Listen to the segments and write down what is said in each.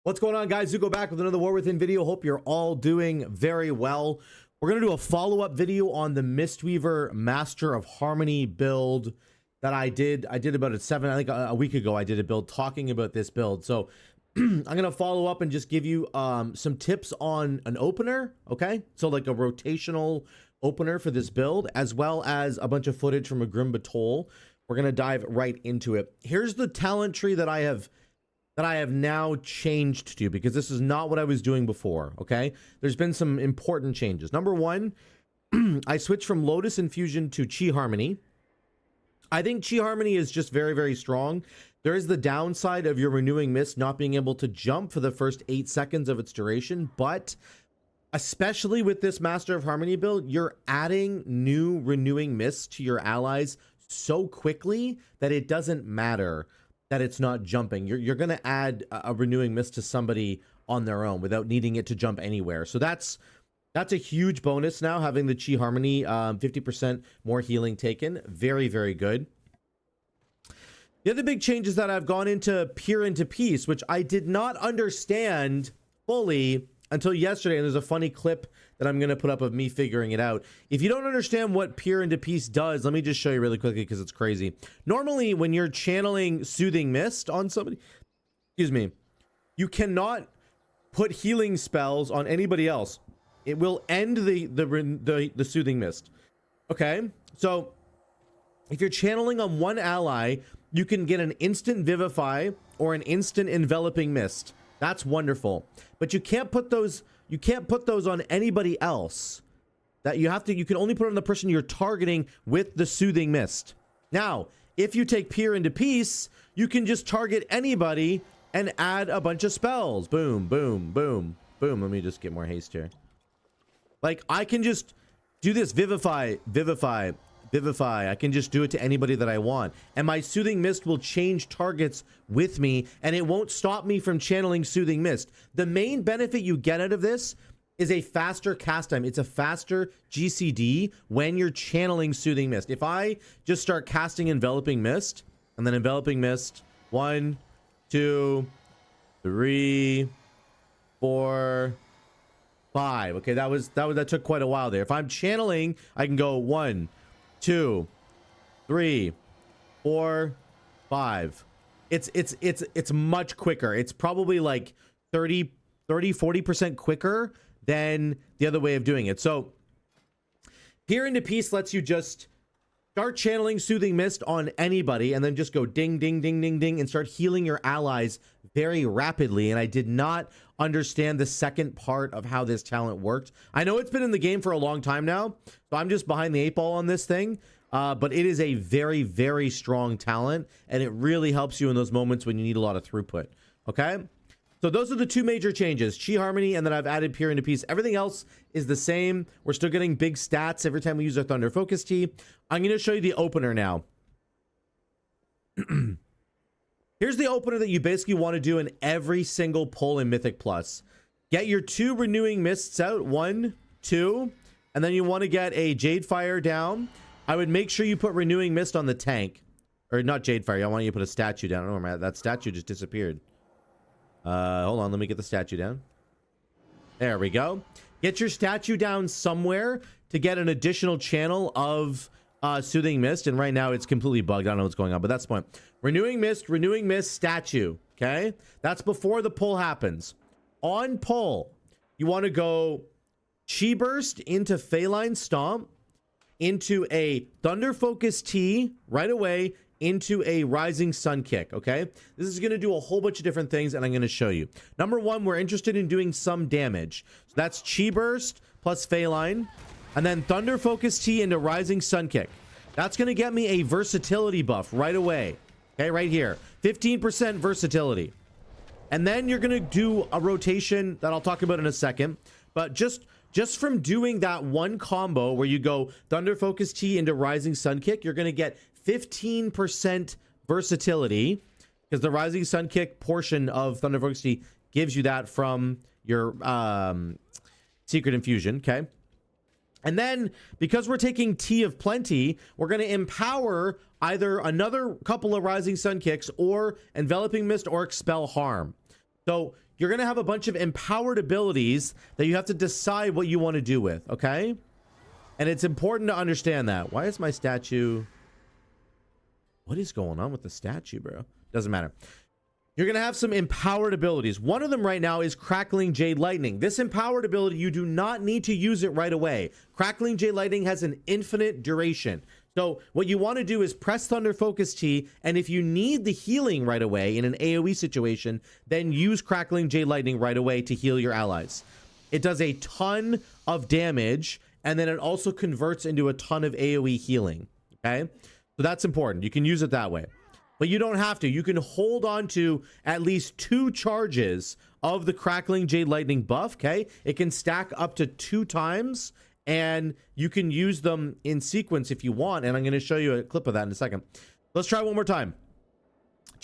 What's going on, guys? Zuko back with another War Within video. Hope you're all doing very well. We're going to do a follow-up video on the Mistweaver Master of Harmony build that I did about a week ago. I did a build talking about this build. So I'm going to follow up and just give you some tips on an opener, okay? So like a rotational opener for this build, as well as a bunch of footage from a Batol. We're going to dive right into it. Here's the talent tree that I have now changed to, because this is not what I was doing before, okay? There's been some important changes. Number one, I switched from Lotus Infusion to Chi Harmony. I think Chi Harmony is just very, very strong. There is the downside of your Renewing Mist not being able to jump for the first 8 seconds of its duration, but especially with this Master of Harmony build, you're adding new Renewing Mists to your allies so quickly that it doesn't matter that it's not jumping. You're going to add a Renewing Mist to somebody on their own without needing it to jump anywhere. So that's a huge bonus now, having the Chi Harmony, 50% more healing taken. Very, very good. The other big change is that I've gone into Peer into Peace, which I did not understand fully until yesterday. And there's a funny clip that I'm going to put up of me figuring it out. If you don't understand what Peer into Peace does, let me just show you really quickly, because it's crazy. Normally, when you're channeling Soothing Mist on somebody, excuse me, you cannot put healing spells on anybody else. It will end the Soothing Mist. Okay? So, if you're channeling on one ally, you can get an instant Vivify or an instant Enveloping Mist. That's wonderful. But you can't put those on anybody else. You can only put it on the person you're targeting with the Soothing Mist. Now, if you take Peer into Peace, you can just target anybody and add a bunch of spells. Boom, boom, boom, boom. Let me just get more haste here. Like, I can just do this Vivify, Vivify, Vivify. I can just do it to anybody that I want. And my Soothing Mist will change targets with me, and it won't stop me from channeling Soothing Mist. The main benefit you get out of this is a faster cast time. It's a faster GCD when you're channeling Soothing Mist. If I just start casting Enveloping Mist, and then Enveloping Mist, 1, 2, 3, 4, 5. Okay, that took quite a while there. If I'm channeling, I can go 1, 2, 3, 4, 5. It's much quicker. It's probably like 40% quicker than the other way of doing it. So Peer into Peace lets you just start channeling Soothing Mist on anybody and then just go ding, ding, ding, ding, ding, and start healing your allies very rapidly. And I did not understand the second part of how this talent worked. I know it's been in the game for a long time now, so I'm just behind the 8 ball on this thing. But it is a very, very strong talent, and it really helps you in those moments when you need a lot of throughput. Okay? So those are the two major changes, Chi Harmony, and then I've added Peer into Peace. Everything else is the same. We're still getting big stats every time we use our Thunder Focus Tea. I'm going to show you the opener now. Here's the opener that you basically want to do in every single pull in Mythic Plus. Get your 2 Renewing Mists out, 1, 2, and then you want to get a Jade Fire down. I would make sure you put Renewing Mist on the tank. Or not Jade Fire, I want you to put a statue down. I don't know, that statue just disappeared. Hold on, let me get the statue down. There we go. Get your statue down somewhere to get an additional channel of Soothing Mist, and right now it's completely bugged. I don't know what's going on, but that's the point. Renewing Mist, statue. Okay, that's before the pull happens. On pull, you want to go Chi Burst into Feline Stomp, into a Thunder Focus Tea right away, into a Rising Sun Kick. Okay, this is going to do a whole bunch of different things, and I'm going to show you. Number one, we're interested in doing some damage, so that's Chi Burst plus Feline, and then Thunder Focus Tea into Rising Sun Kick. That's going to get me a versatility buff right away. Okay, right here, 15% versatility. And then you're going to do a rotation that I'll talk about in a second, but just from doing that one combo where you go Thunder Focus Tea into Rising Sun Kick, you're going to get 15% versatility, because the Rising Sun Kick portion of Thunder Focus Tea gives you that from your Secret Infusion. Okay, and then because we're taking Tea of Plenty, we're going to empower either another couple of Rising Sun Kicks or Enveloping Mist or Expel Harm. So you're going to have a bunch of empowered abilities that you have to decide what you want to do with, okay? And it's important to understand that. Why is my statue... What is going on with the statue, bro? Doesn't matter. You're going to have some empowered abilities. One of them right now is Crackling Jade Lightning. This empowered ability, you do not need to use it right away. Crackling Jade Lightning has an infinite duration. So what you want to do is press Thunder Focus T, and if you need the healing right away in an AoE situation, then use Crackling Jade Lightning right away to heal your allies. It does a ton of damage, and then it also converts into a ton of AoE healing, okay? So that's important. You can use it that way. But you don't have to. You can hold on to at least 2 charges of the Crackling Jade Lightning buff, okay? It can stack up to 2 times, and you can use them in sequence if you want, and I'm going to show you a clip of that in a second. Let's try one more time.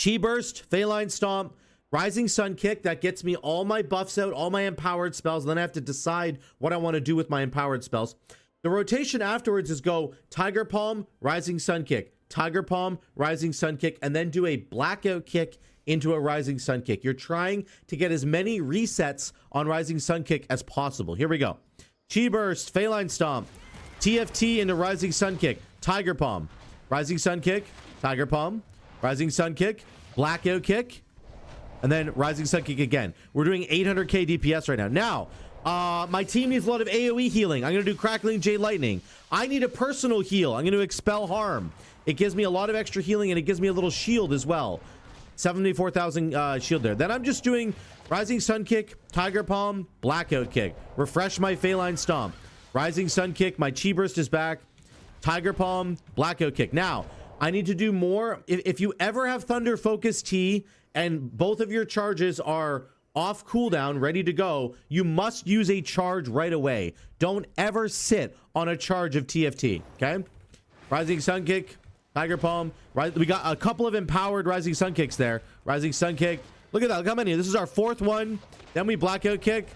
Chi Burst, Feline Stomp, Rising Sun Kick. That gets me all my buffs out, all my empowered spells, and then I have to decide what I want to do with my empowered spells. The rotation afterwards is go Tiger Palm, Rising Sun Kick, Tiger Palm, Rising Sun Kick, and then do a Blackout Kick into a Rising Sun Kick. You're trying to get as many resets on Rising Sun Kick as possible. Here we go. Chi Burst, Feline Stomp, TFT into Rising Sun Kick, Tiger Palm, Rising Sun Kick, Tiger Palm, Rising Sun Kick, Blackout Kick, and then Rising Sun Kick again. We're doing 800k DPS right now. Now, my team needs a lot of AoE healing. I'm going to do Crackling Jade Lightning. I need a personal heal. I'm going to Expel Harm. It gives me a lot of extra healing, and it gives me a little shield as well. 74,000 shield there. Then I'm just doing Rising Sun Kick, Tiger Palm, Blackout Kick. Refresh my Feline Stomp. Rising Sun Kick, my Chi Burst is back. Tiger Palm, Blackout Kick. Now, I need to do more. If you ever have Thunder Focus T and both of your charges are off cooldown, ready to go, you must use a charge right away. Don't ever sit on a charge of TFT, okay? Rising Sun Kick, Tiger Palm. We got a couple of empowered Rising Sun Kicks there. Rising Sun Kick. Look at that. Look how many. This is our 4th one. Then we Blackout Kick.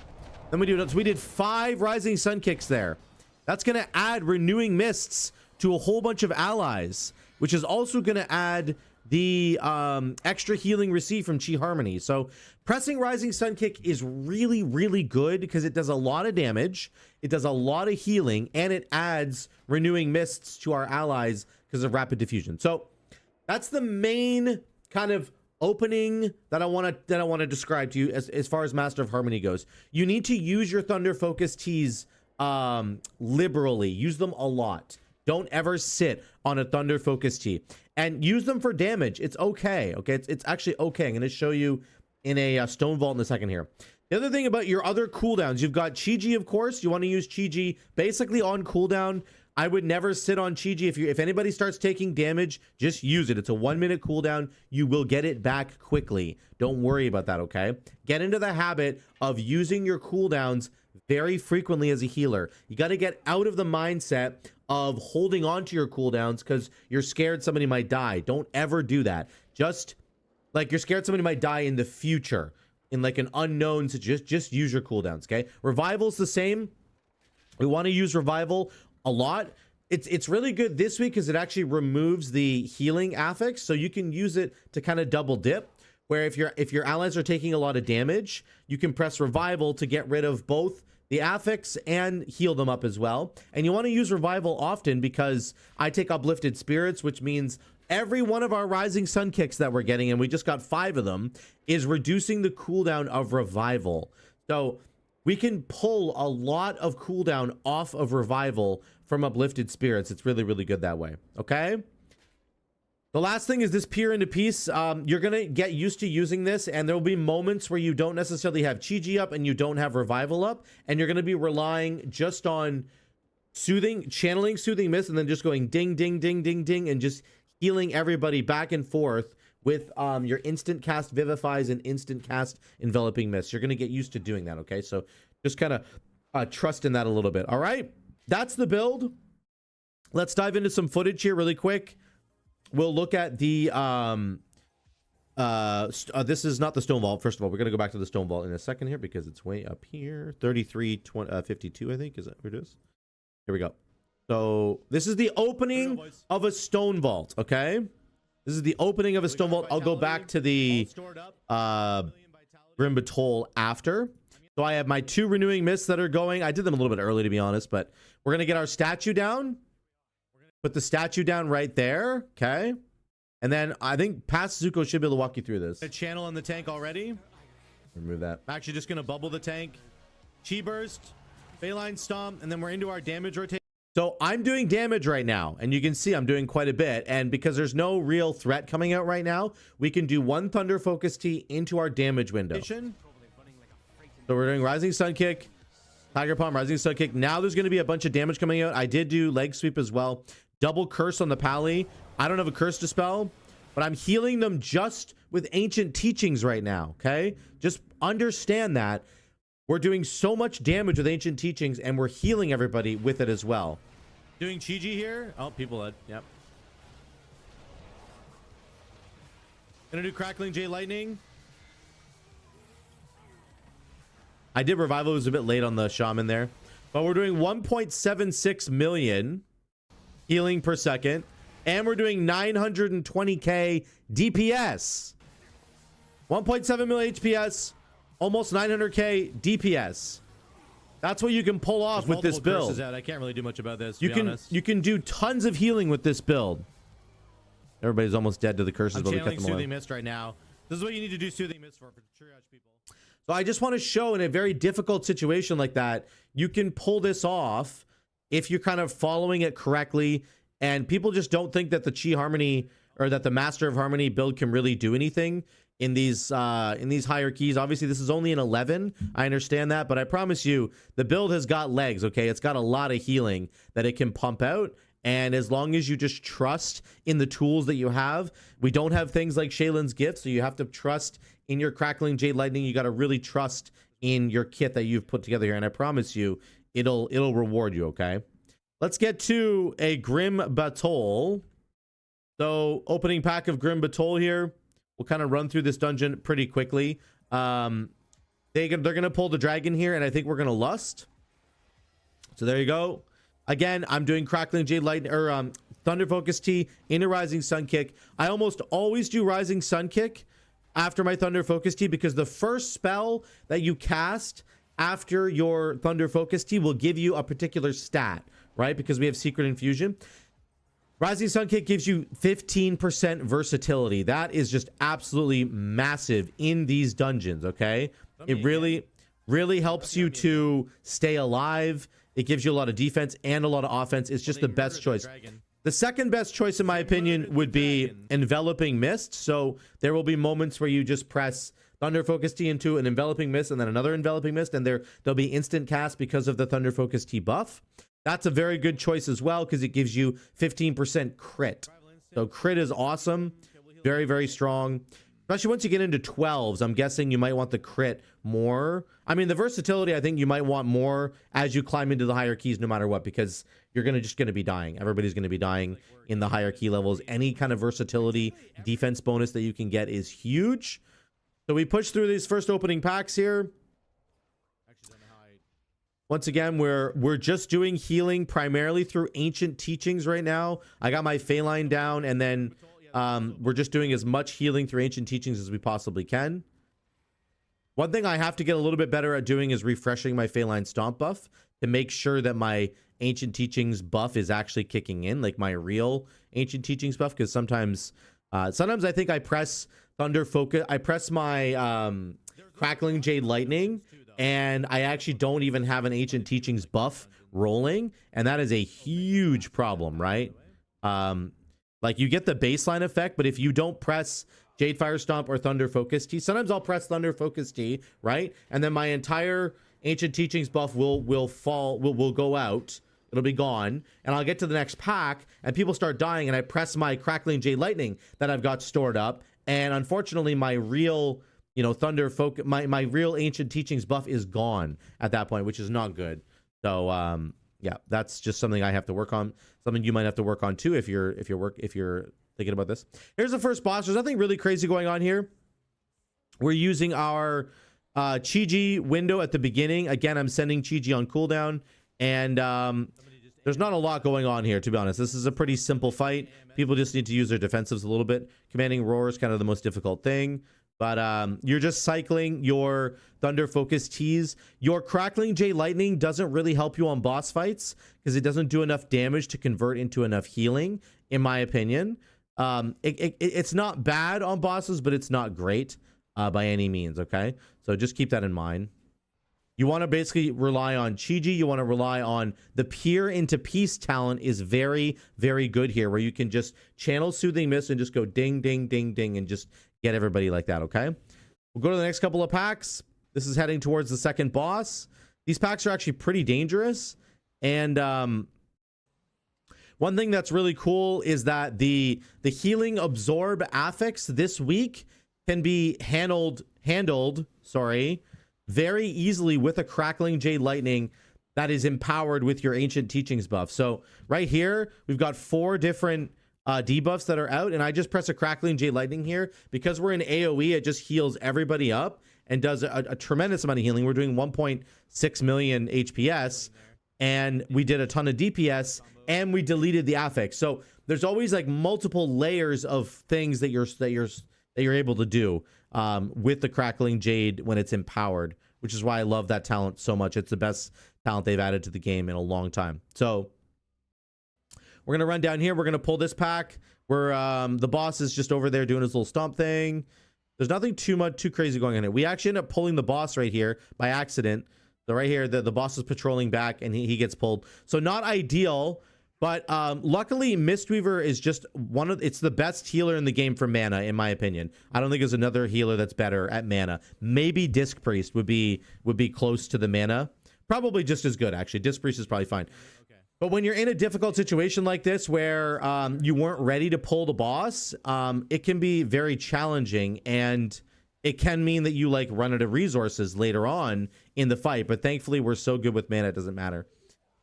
Then we do. So we did 5 Rising Sun Kicks there. That's going to add Renewing Mists to a whole bunch of allies, which is also going to add the extra healing received from Chi Harmony. So pressing Rising Sun Kick is really, really good because it does a lot of damage. It does a lot of healing, and it adds Renewing Mists to our allies because of Rapid Diffusion. So that's the main kind of opening that I want to describe to you as far as Master of Harmony goes. You need to use your Thunder Focus Ts liberally. Use them a lot. Don't ever sit on a Thunder Focus T, and use them for damage. It's okay. Okay, it's actually okay. I'm going to show you in a Stone Vault in a second here. The other thing about your other cooldowns, you've got Chi-Ji, of course. You want to use Chi-Ji basically on cooldown. I would never sit on Chi-Ji. If anybody starts taking damage, just use it. It's a 1-minute cooldown. You will get it back quickly. Don't worry about that, okay? Get into the habit of using your cooldowns very frequently as a healer. You got to get out of the mindset of holding on to your cooldowns because you're scared somebody might die. Don't ever do that. Just like you're scared somebody might die in the future, in like an unknown situation. Just use your cooldowns, okay? Revival's the same. We want to use Revival a lot. It's really good this week because it actually removes the healing affix, so you can use it to kind of double dip. Where if your allies are taking a lot of damage, you can press Revival to get rid of both the affix and heal them up as well. And you want to use Revival often because I take Uplifted Spirits, which means every one of our Rising Sun Kicks that we're getting, and we just got 5 of them, is reducing the cooldown of Revival. So we can pull a lot of cooldown off of Revival from Uplifted Spirits. It's really, really good that way. Okay? The last thing is this Peer into Peace. You're going to get used to using this, and there will be moments where you don't necessarily have Chi-Ji up and you don't have Revival up, and you're going to be relying just on channeling Soothing Mist, and then just going ding, ding, ding, ding, ding, and just healing everybody back and forth with your instant cast Vivifies and instant cast Enveloping Mist. You're going to get used to doing that, okay? So just kind of trust in that a little bit. All right? That's the build. Let's dive into some footage here really quick. We'll look at the this is not the Stone Vault. First of all, we're going to go back to the Stone Vault in a second here because it's way up here. 3352, I think. Is that where it is? Here we go. So this is the opening of a Stone Vault, okay? This is the opening of a Stone Vault. I'll go back to the Grim Batol after. So I have my 2 renewing mists that are going. I did them a little bit early, to be honest, but we're going to get our statue down. Put the statue down right there. Okay. And then I think past Zuko should be able to walk you through this. A channel in the tank already. Remove that. I'm actually just going to bubble the tank. Chi burst, Feline stomp, and then we're into our damage rotation. So I'm doing damage right now, and you can see I'm doing quite a bit. And because there's no real threat coming out right now, we can do 1 Thunder Focus Tea into our damage window. So we're doing Rising Sun Kick, Tiger Palm, Rising Sun Kick. Now there's going to be a bunch of damage coming out. I did do Leg Sweep as well. Double Curse on the Pally. I don't have a Curse to spell, but I'm healing them just with Ancient Teachings right now, okay? Just understand that. We're doing so much damage with Ancient Teachings, and we're healing everybody with it as well. Doing Chi-Ji here. Oh, people led. Yep. Gonna do Crackling Jade Lightning. I did Revival. It was a bit late on the Shaman there. But we're doing 1.76 million healing per second. And we're doing 920k DPS. 1.7 million HPS. Almost 900k DPS. That's what you can pull off with this build. I can't really do much about this. You can do tons of healing with this build. Everybody's almost dead to the curses. I'm channeling Soothing Mist right now. This is what you need to do Soothing Mist for triage people. So I just want to show in a very difficult situation like that, you can pull this off if you're kind of following it correctly. And people just don't think that the Chi Harmony or that the Master of Harmony build can really do anything in these higher keys. Obviously, this is only an 11. I understand that, but I promise you, the build has got legs, okay? It's got a lot of healing that it can pump out. And as long as you just trust in the tools that you have, we don't have things like Shaylin's Gift, so you have to trust in your Crackling Jade Lightning. You got to really trust in your kit that you've put together here, and I promise you, it'll reward you, okay? Let's get to a Grim Batol. So, opening pack of Grim Batol here. We'll kind of run through this dungeon pretty quickly. They're going to pull the dragon here, and I think we're going to lust. So there you go. Again, I'm doing Crackling Jade Lightning or Thunder Focus Tea into Rising Sun Kick. I almost always do Rising Sun Kick after my Thunder Focus Tea because the first spell that you cast after your Thunder Focus Tea will give you a particular stat, right? Because we have Secret Infusion. Rising Sun Kick gives you 15% versatility. That is just absolutely massive in these dungeons, okay? It really helps you to stay alive. It gives you a lot of defense and a lot of offense. It's just the best choice. The second best choice, in my opinion, would be Enveloping Mist. So there will be moments where you just press Thunder Focus Tea into an Enveloping Mist and then another Enveloping Mist, and there'll be instant cast because of the Thunder Focus Tea buff. That's a very good choice as well because it gives you 15% crit. So crit is awesome. Very, very strong. Especially once you get into 12s, I'm guessing you might want the crit more. I mean, the versatility, I think you might want more as you climb into the higher keys no matter what, because you're just going to be dying. Everybody's going to be dying in the higher key levels. Any kind of versatility defense bonus that you can get is huge. So we push through these first opening packs here. Once again, we're just doing healing primarily through Ancient Teachings right now. I got my Feline down, and then we're just doing as much healing through Ancient Teachings as we possibly can. One thing I have to get a little bit better at doing is refreshing my Feline Stomp buff to make sure that my Ancient Teachings buff is actually kicking in, like my real Ancient Teachings buff, because sometimes I think I press Thunder Focus, I press my Crackling Jade Lightning, and I actually don't even have an Ancient Teachings buff rolling, and that is a huge problem, right? Like, you get the baseline effect, but if you don't press Jade Fire Stomp or Thunder Focus Tea, sometimes I'll press Thunder Focus Tea, right? And then my entire Ancient Teachings buff will go out. It'll be gone, and I'll get to the next pack, and people start dying, and I press my Crackling Jade Lightning that I've got stored up, and unfortunately, my real, Thunder Focus, my real Ancient Teachings buff is gone at that point, which is not good. So, yeah, that's just something I have to work on. Something you might have to work on too if you're thinking about this. Here's the first boss. There's nothing really crazy going on here. We're using our Chi-Ji window at the beginning. Again, I'm sending Chi-Ji on cooldown, and there's not a lot going on here, to be honest. This is a pretty simple fight. People just need to use their defensives a little bit. Commanding Roar is kind of the most difficult thing. But you're just cycling your Thunder Focus Teas. Your Crackling Jade Lightning doesn't really help you on boss fights because it doesn't do enough damage to convert into enough healing, in my opinion. It's not bad on bosses, but it's not great by any means, okay? So just keep that in mind. You want to basically rely on Chiji. You want to rely on the Peer into Peace talent is very, very good here, where you can just channel Soothing Mist and just go ding, ding, ding, ding, and just get everybody like that, okay? We'll go to the next couple of packs. This is heading towards the second boss. These packs are actually pretty dangerous. And one thing that's really cool is that the Healing Absorb affix this week can be handled, very easily with a Crackling Jade Lightning that is empowered with your Ancient Teachings buff. So right here, we've got 4 different debuffs that are out, and I just press a Crackling Jade Lightning here. Because we're in AoE, it just heals everybody up and does a tremendous amount of healing. We're doing 1.6 million HPS, and we did a ton of DPS, and we deleted the affix. So there's always like multiple layers of things that you're able to do with the Crackling Jade when it's empowered, which is why I love that talent so much. It's the best talent they've added to the game in a long time. So we're going to run down here. We're going to pull this pack where the boss is just over there doing his little stomp thing. There's nothing too crazy going on here. We actually end up pulling the boss right here by accident. So right here, the boss is patrolling back and he gets pulled. So not ideal. But luckily, Mistweaver is just it's the best healer in the game for mana, in my opinion. I don't think there's another healer that's better at mana. Maybe Disc Priest would be close to the mana. Probably just as good, actually. Disc Priest is probably fine. Okay. But when you're in a difficult situation like this where you weren't ready to pull the boss, it can be very challenging, and it can mean that you like run out of resources later on in the fight. But thankfully, we're so good with mana, it doesn't matter.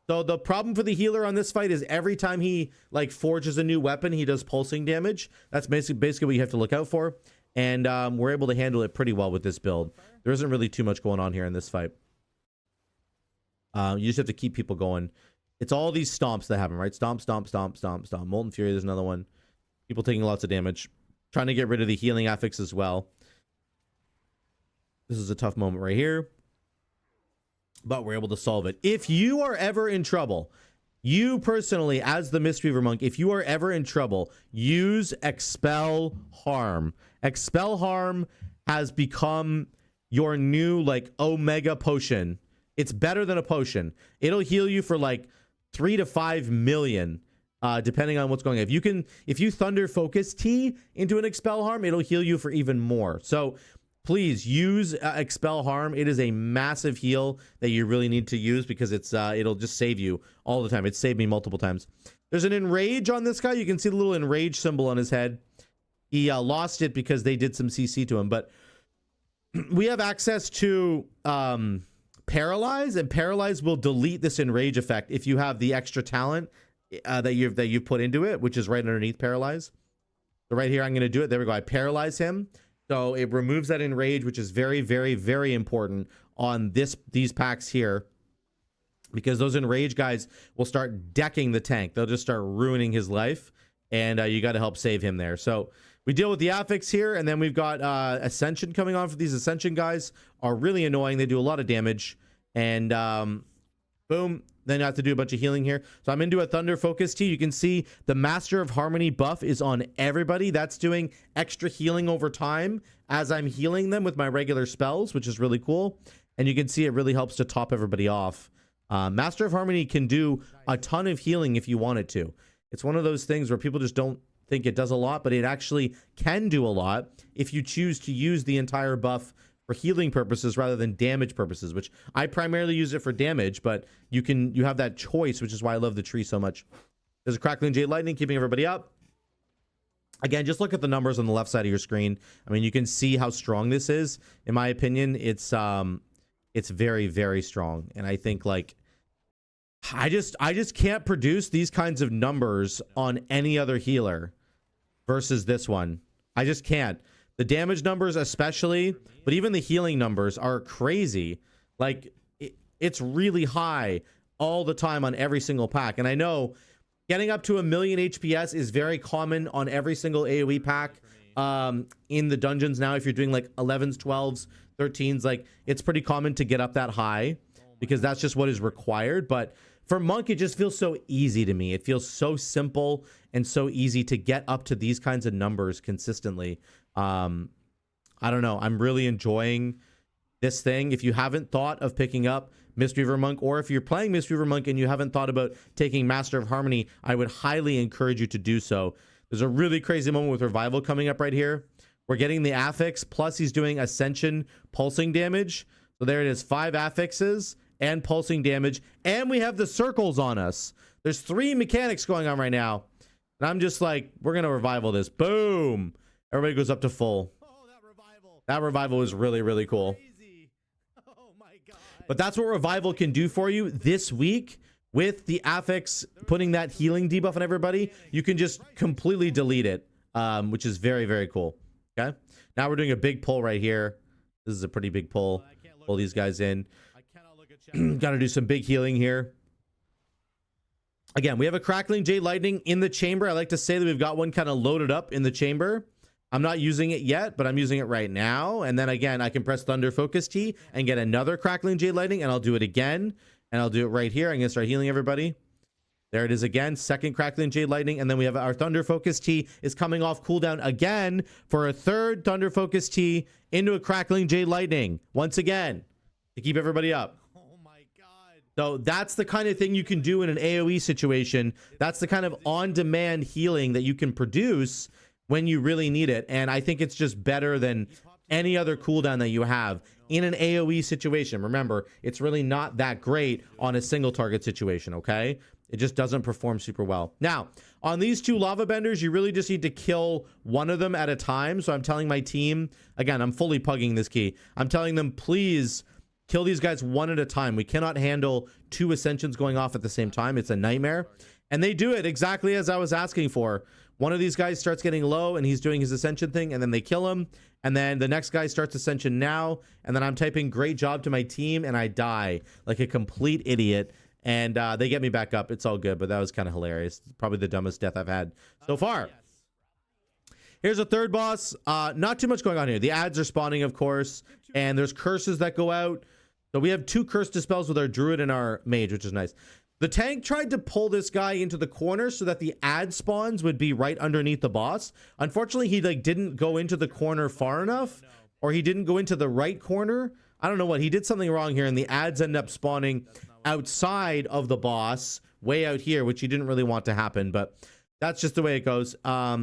So the problem for the healer on this fight is every time he like forges a new weapon, he does pulsing damage. That's basically what you have to look out for. And we're able to handle it pretty well with this build. There isn't really too much going on here in this fight. You just have to keep people going. It's all these stomps that happen, right? Stomp, stomp, stomp, stomp, stomp. Molten Fury, there's another one. People taking lots of damage. Trying to get rid of the healing affix as well. This is a tough moment right here. But we're able to solve it. If you are ever in trouble, you personally, as the Mistweaver Monk, if you are ever in trouble, use Expel Harm. Expel Harm has become your new, like, Omega potion. It's better than a potion. It'll heal you for, like, 3 to 5 million, depending on what's going on. If you Thunder Focus Tea into an Expel Harm, it'll heal you for even more. So please use Expel Harm. It is a massive heal that you really need to use because it'll just save you all the time. It's saved me multiple times. There's an Enrage on this guy. You can see the little Enrage symbol on his head. He lost it because they did some CC to him. But we have access to Paralyze, and Paralyze will delete this Enrage effect if you have the extra talent that you've put into it, which is right underneath Paralyze. So right here, I'm going to do it. There we go. I Paralyze him. So it removes that Enrage, which is very, very, very important on these packs here, because those Enrage guys will start decking the tank. They'll just start ruining his life, and you got to help save him there. So we deal with the affix here, and then we've got Ascension coming on. For these Ascension guys are really annoying. They do a lot of damage, and boom. Then I have to do a bunch of healing here. So I'm into a Thunder Focus Tea. You can see the Master of Harmony buff is on everybody. That's doing extra healing over time as I'm healing them with my regular spells, which is really cool. And you can see it really helps to top everybody off. Master of Harmony can do a ton of healing if you want it to. It's one of those things where people just don't think it does a lot, but it actually can do a lot if you choose to use the entire buff for healing purposes rather than damage purposes, which I primarily use it for damage, but you have that choice, which is why I love the tree so much. There's a Crackling Jade Lightning keeping everybody up. Again, just look at the numbers on the left side of your screen. I mean, you can see how strong this is. In my opinion, it's very, very strong. And I think, like, I just can't produce these kinds of numbers on any other healer versus this one. I just can't. The damage numbers especially, but even the healing numbers are crazy. Like, it's really high all the time on every single pack. And I know getting up to 1 million HPS is very common on every single AoE pack in the dungeons now. If you're doing like 11s, 12s, 13s, like it's pretty common to get up that high because that's just what is required. But for monk, it just feels so easy to me. It feels so simple and so easy to get up to these kinds of numbers consistently. I don't know. I'm really enjoying this thing. If you haven't thought of picking up Mistweaver Monk, or if you're playing Mistweaver Monk and you haven't thought about taking Master of Harmony, I would highly encourage you to do so. There's a really crazy moment with Revival coming up right here. We're getting the affix, plus he's doing Ascension pulsing damage. So there it is, 5 affixes and pulsing damage, and we have the circles on us. There's 3 mechanics going on right now, and I'm just like, we're gonna revival this. Boom, everybody goes up to full. Oh, That revival is really, really cool. crazy. Oh my god. But that's what revival can do for you this week. With the affix putting that healing debuff on everybody, you can just completely delete it, which is very, very cool. Okay, now we're doing a big pull right here. This is a pretty big pull. Pull these guys in. Got to do some big healing here. Again, we have a Crackling Jade Lightning in the chamber. I like to say that we've got one kind of loaded up in the chamber. I'm not using it yet, but I'm using it right now. And then again, I can press Thunder Focus T and get another Crackling Jade Lightning, and I'll do it again. And I'll do it right here. I'm going to start healing everybody. There it is again. Second Crackling Jade Lightning. And then we have our Thunder Focus T is coming off cooldown again for a third Thunder Focus T into a Crackling Jade Lightning. Once again, to keep everybody up. Oh my god. So that's the kind of thing you can do in an AoE situation. That's the kind of on-demand healing that you can produce when you really need it. And I think it's just better than any other cooldown that you have in an AoE situation. Remember, it's really not that great on a single target situation, okay? It just doesn't perform super well. Now, on these 2 lava benders, you really just need to kill one of them at a time. So I'm telling my team, again, I'm fully pugging this key. I'm telling them, please kill these guys one at a time. We cannot handle 2 ascensions going off at the same time. It's a nightmare. And they do it exactly as I was asking for. One of these guys starts getting low and he's doing his ascension thing, and then they kill him. And then the next guy starts ascension now. And then I'm typing great job to my team and I die like a complete idiot. And they get me back up. It's all good, but that was kind of hilarious. Probably the dumbest death I've had so far. Yes. Here's a third boss. Not too much going on here. The ads are spawning, of course. And there's curses that go out. So we have 2 curse dispels with our druid and our mage, which is nice. The tank tried to pull this guy into the corner so that the ad spawns would be right underneath the boss. Unfortunately, he like didn't go into the corner far enough, or he didn't go into the right corner. I don't know what. He did something wrong here, and the ads end up spawning outside of the boss, way out here, which he didn't really want to happen, but that's just the way it goes.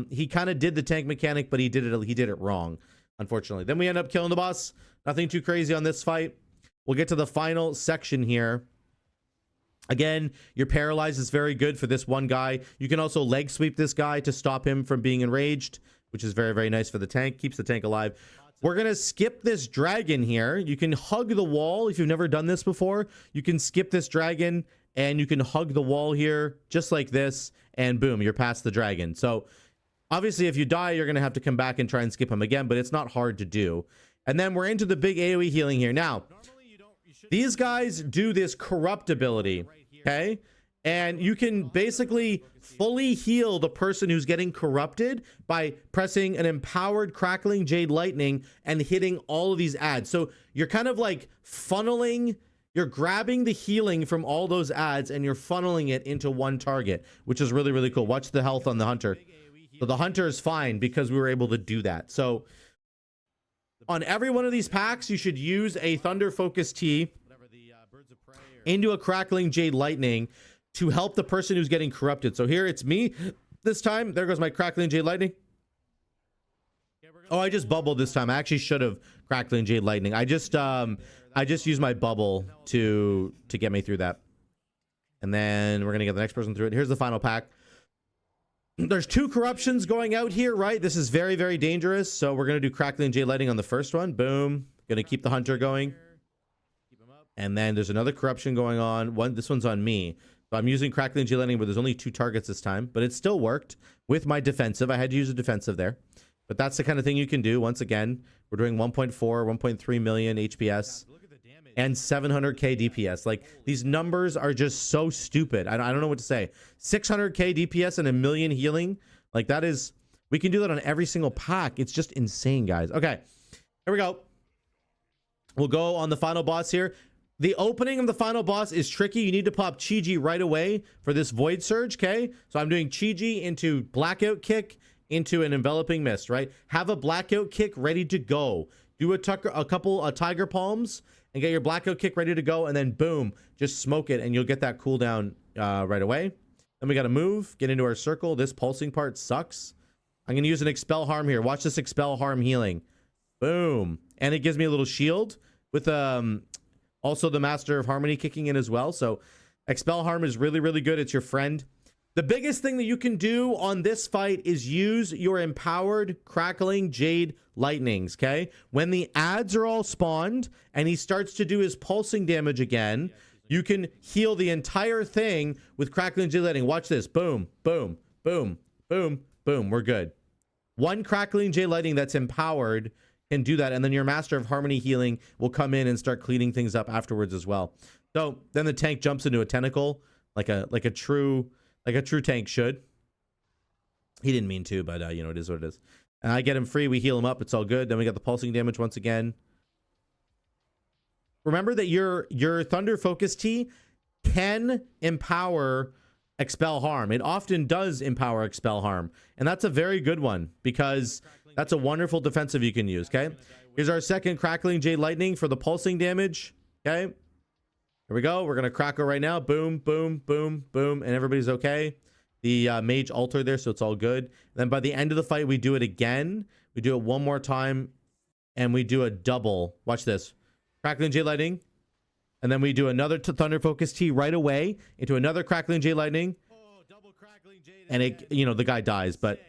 He kind of did the tank mechanic, but he did it wrong, unfortunately. Then we end up killing the boss. Nothing too crazy on this fight. We'll get to the final section here. Again, your paralyze is very good for this one guy. You can also leg sweep this guy to stop him from being enraged, which is very, very nice for the tank. Keeps the tank alive. We're going to skip this dragon here. You can hug the wall. If you've never done this before, you can skip this dragon and you can hug the wall here just like this, and boom, you're past the dragon. So obviously if you die, you're going to have to come back and try and skip him again, but it's not hard to do. And then we're into the big AoE healing here. Now, these guys do this corrupt ability, okay? And you can basically fully heal the person who's getting corrupted by pressing an empowered Crackling Jade Lightning and hitting all of these ads. So you're kind of like funneling, you're grabbing the healing from all those ads and you're funneling it into one target, which is really, really cool. Watch the health on the hunter. So the hunter is fine because we were able to do that. So on every one of these packs, you should use a Thunder Focus T into a Crackling Jade Lightning to help the person who's getting corrupted. So here it's me this time. There goes my Crackling Jade Lightning. Oh, I just bubbled this time. I actually should have Crackling Jade Lightning. I just used my bubble to get me through that. And then we're gonna get the next person through it. Here's the final pack. There's 2 corruptions going out here, right? This is very, very dangerous. So we're gonna do Crackling Jade Lightning on the first one. Boom. Gonna keep the hunter going. And then there's another corruption going on. This one's on me. So I'm using Crackling Jade Lightning, but there's only 2 targets this time. But it still worked with my defensive. I had to use a defensive there. But that's the kind of thing you can do. Once again, we're doing 1.4, 1.3 million HPS and 700k DPS. Like, these numbers are just so stupid. I don't know what to say. 600k DPS and a million healing. Like, that is We can do that on every single pack. It's just insane, guys. Okay, here we go. We'll go on the final boss here. The opening of the final boss is tricky. You need to pop Chi-Ji right away for this Void Surge, okay? So I'm doing Chi-Ji into Blackout Kick into an Enveloping Mist, right? Have a Blackout Kick ready to go. Do a couple Tiger Palms and get your Blackout Kick ready to go, and then boom, just smoke it, and you'll get that cooldown right away. Then we got to move, get into our circle. This pulsing part sucks. I'm going to use an Expel Harm here. Watch this Expel Harm healing. Boom. And it gives me a little shield with also the Master of Harmony kicking in as well. So Expel Harm is really, really good. It's your friend. The biggest thing that you can do on this fight is use your empowered Crackling Jade Lightnings, okay? When the ads are all spawned and he starts to do his pulsing damage again, you can heal the entire thing with Crackling Jade Lightning. Watch this. Boom, boom, boom, boom, boom. We're good. One Crackling Jade Lightning that's empowered can do that, and then your Master of Harmony healing will come in and start cleaning things up afterwards as well. So then the tank jumps into a tentacle like a true tank should. He didn't mean to, but you know, it is what it is. And I get him free. We heal him up. It's all good. Then we got the pulsing damage once again. Remember that your Thunder Focus Tea can empower Expel Harm. It often does empower Expel Harm, and that's a very good one because that's a wonderful defensive you can use. Okay, here's our second Crackling Jade Lightning for the pulsing damage. Okay, here we go. We're gonna crackle right now. Boom, boom, boom, boom, and everybody's okay. The mage altar there, so it's all good. And then by the end of the fight, we do it again. We do it one more time, and we do a double. Watch this. Crackling Jade Lightning. And then we do another Thunder Focus Tea right away into another Crackling Jade Lightning. Oh, double Crackling Jade. And it, you know, the guy dies, but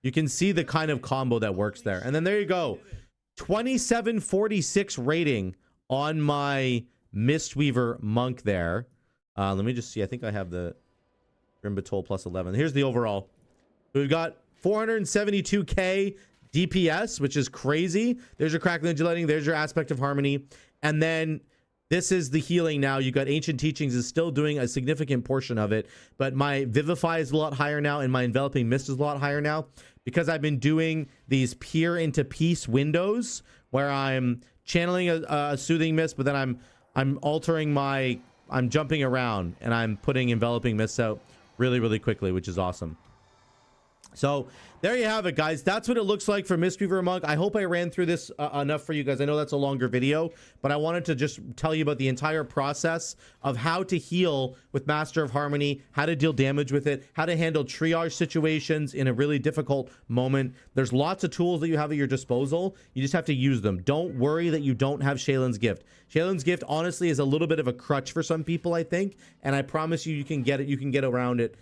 you can see the kind of combo that works there. And then there you go. 2746 rating on my Mistweaver Monk there. Let me just see. I think I have the Grim Batol plus 11. Here's the overall. We've got 472k DPS, which is crazy. There's your Crackling Jade Lightning. There's your Aspect of Harmony. And then this is the healing now. You got Ancient Teachings is still doing a significant portion of it, but my Vivify is a lot higher now, and my Enveloping Mist is a lot higher now because I've been doing these Peer into Peace windows where I'm channeling a Soothing Mist, but then I'm altering I'm jumping around and I'm putting Enveloping Mists out really, really quickly, which is awesome. So there you have it, guys. That's what it looks like for Mistweaver Monk. I hope I ran through this enough for you guys. I know that's a longer video, but I wanted to just tell you about the entire process of how to heal with Master of Harmony, how to deal damage with it, how to handle triage situations in a really difficult moment. There's lots of tools that you have at your disposal. You just have to use them. Don't worry that you don't have Shaylin's Gift. Shaylin's Gift, honestly, is a little bit of a crutch for some people, I think, and I promise you, you can get it. You can get around it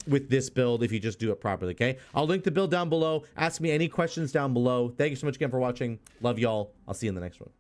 with this build if you just do it properly. Okay, I'll link the build down below. Ask me any questions down below. Thank you so much again for watching. Love y'all. I'll see you in the next one.